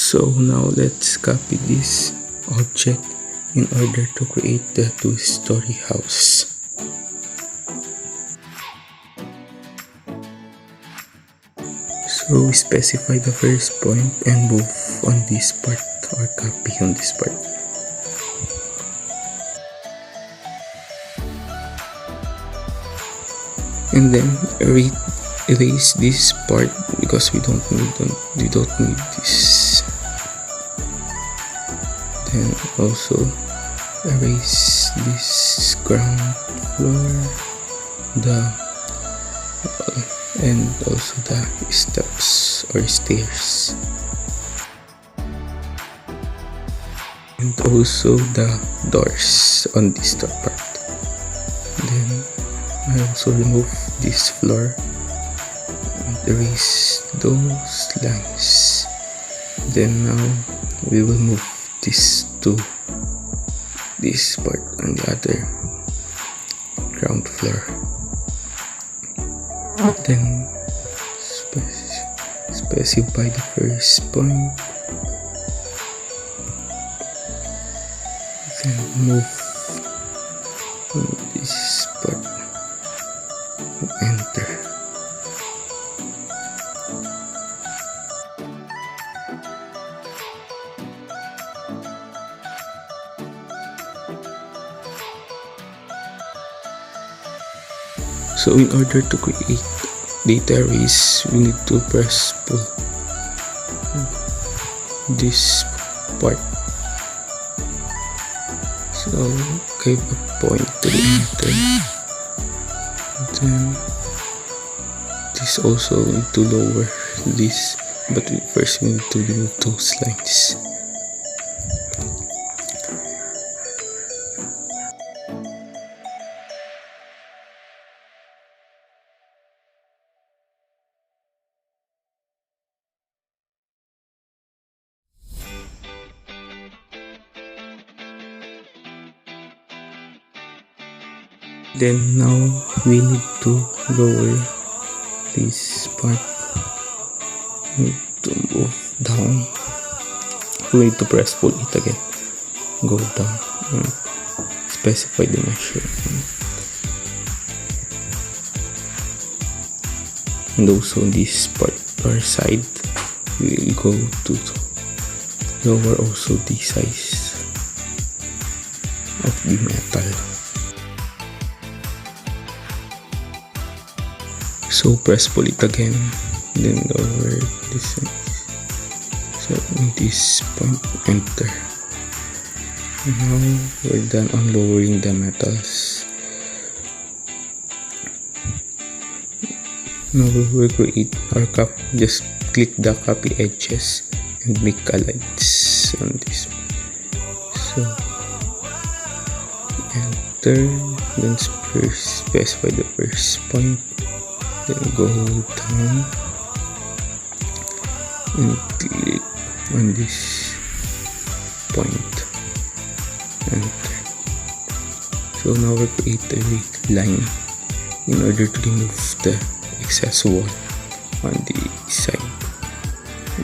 So now let's copy this object in order to create the two-story house. So we specify the first point and move on this part or copy on this part. And then erase this part because we don't need this. Then also erase this ground floor, and also the steps or stairs, and also the doors on this top part. Then I also remove this floor and erase those lines. Then now we will move this to this part on the other ground floor. Then specify the first point. Then move this part. Enter. So in order to create data arrays, we need to press pull this part. So give a point to the enter. Then this also need to lower this, but first we need to remove those lines. Then now we need to lower this part. We need to move down. We need to press pull it again. Go down and specify the measurement. And also this part or side, we will go to lower also the size of the metal. So press pull it again, then lower this size. So in this point, enter. Now we're done on lowering the metals. Now we will create our cup. Just click the copy edges and make alignments on this. So enter, then first specify the first point. Then go down and click on this point. Enter. So now we create a line in order to remove the excess wall on the side.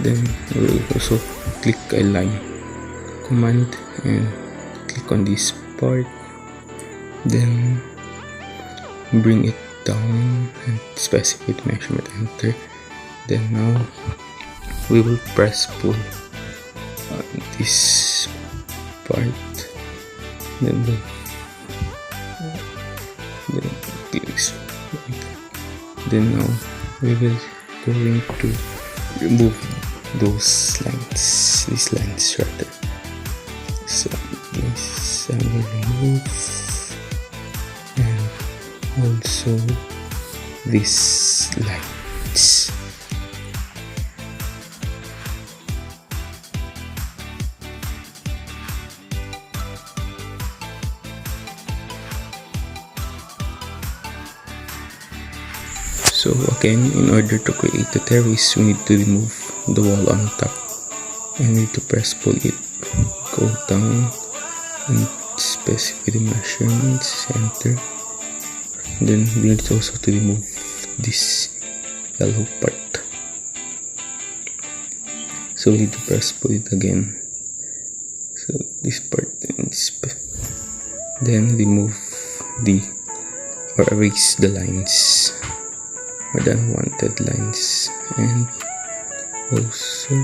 Then we will also click a line command and click on this part. Then bring it down and specify the measurement, enter. Then now we will press pull on this part, then now we will going to remove those lines, these lines rather. So this I will remove, and also these lines. So again, in order to create the terrace, we need to remove the wall on top, and we need to press pull it, go down and specify the measurements, enter. Then we need also to remove this yellow part. so we need to press pull it again. So this part and this part. Then remove or erase the lines or the unwanted lines, and also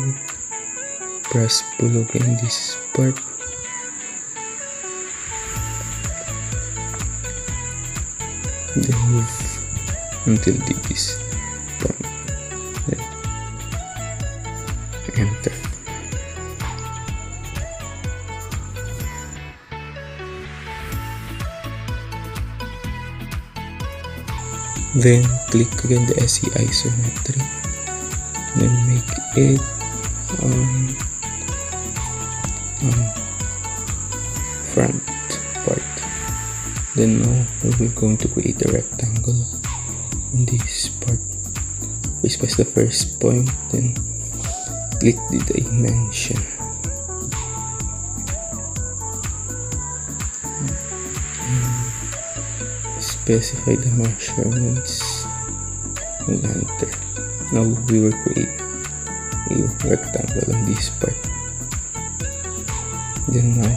press pull again this part. Then move until this point. Then enter. Then click again the SE isometry. Then make it front part. Then now we're going to create a rectangle in this part. First press the first point, then click the dimension. Specify the measurements and enter. Now we will create a rectangle on this part. Then now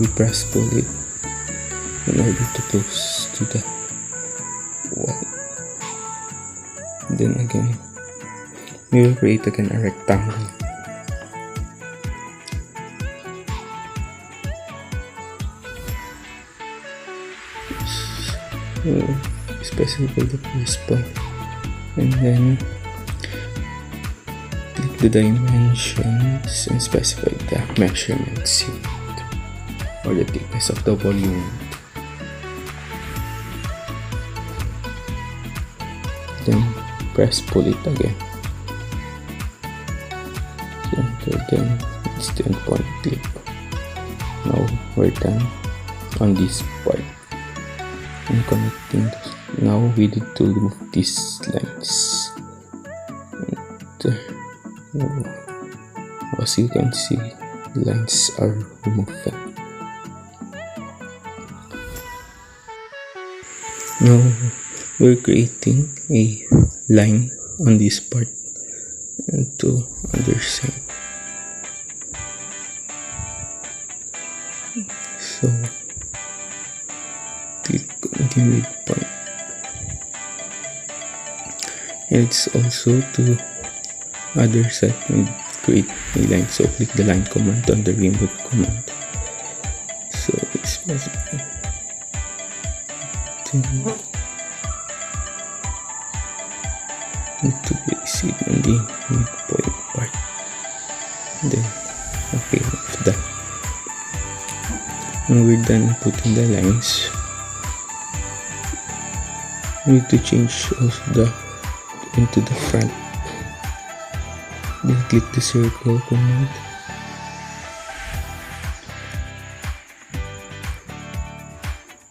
we press pull it in order to close to the wall. Then again we will create again a rectangle. Specify the first point and then click the dimensions and specify the measurements or the thickness of the volume. Then press pull it again. Then it's the end point clip. Now we're done on this part. And connecting this. Now we need to remove these lines. And, as you can see, the lines are removed. Now we're creating a line on this part and to other side. So click on the midpoint, and it's also to other side and create a line. So click the line command on the remote command. So it's possible to place it on the midpoint part. Then okay, after that, when we're done putting the lines, we need to change also into the front. Then click the circle command.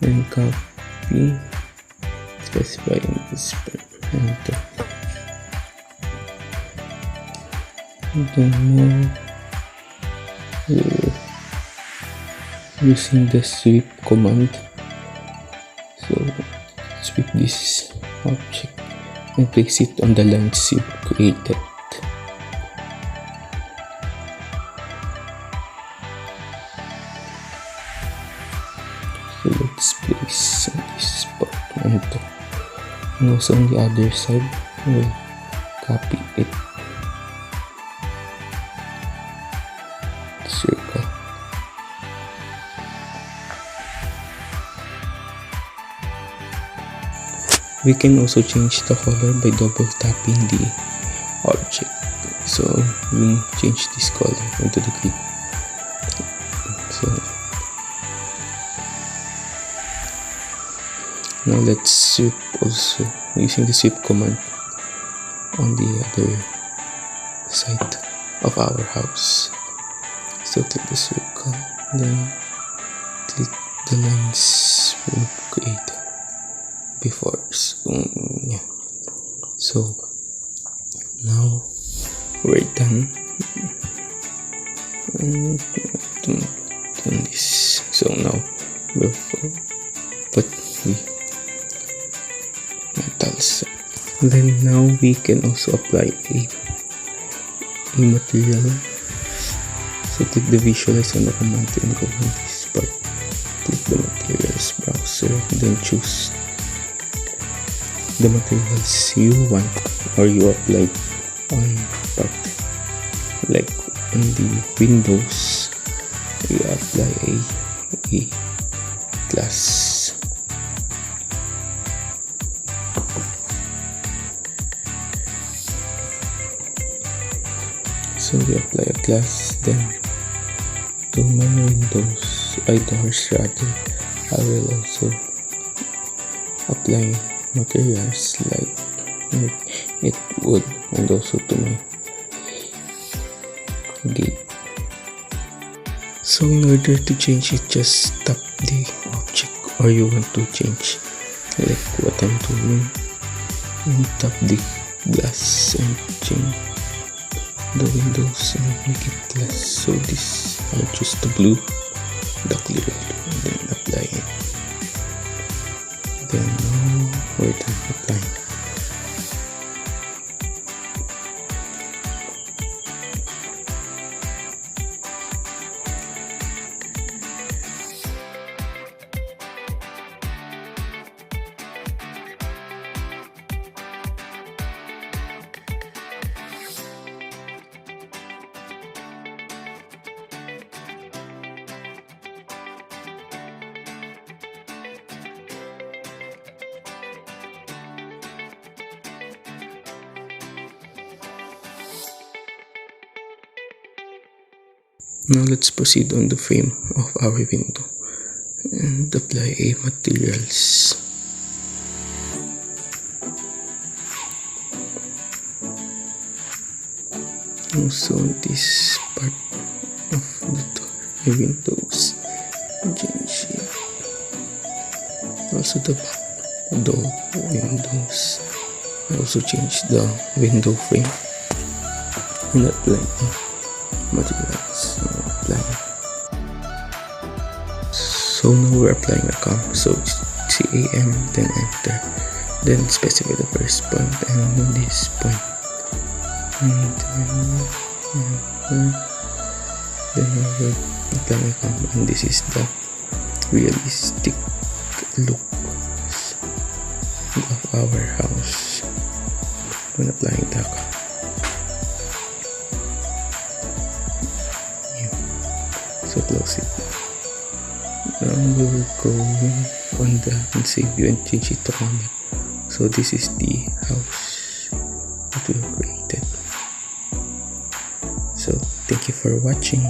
Then copy, specify in this part, enter. And then now we're using the sweep command. So sweep this object and place it on the lines you created. So let's place this spot and also on the other side we'll copy it, circle. We can also change the color by double tapping the object. So we change this color into the green. So now let's sweep also using the sweep command on the other side of our house. So click the circle, then click the lines we created before. So now we're done and done this. So now we'll put the metals. Then now we can also apply a a material. So click the visualize on the command and go on this part. Click the materials browser, then choose the materials you want or you apply on part. Like on the windows, you apply a glass. So we apply a glass, then to my windows, doors rather, I will also apply materials like it wood, and also to my gate. So in order to change it, just tap the object or you want to change, like what I'm doing, and tap the glass and change the windows and make it glass. So this, I'll choose the blue, the clear blue, and then apply it. Then now we're done applying. Now let's proceed on the frame of our window and apply a materials. Also on this part of the door, windows, change it. Also the back door windows, I also change the window frame and apply materials. So now we're applying a comp, so CAM, then enter, then specify the first point and this point, and then we're applying a comp, and this is the realistic look of our house when applying the comp. So close it. Now we will go on the and save you and change it to comment. So this is the house that we have created. So thank you for watching.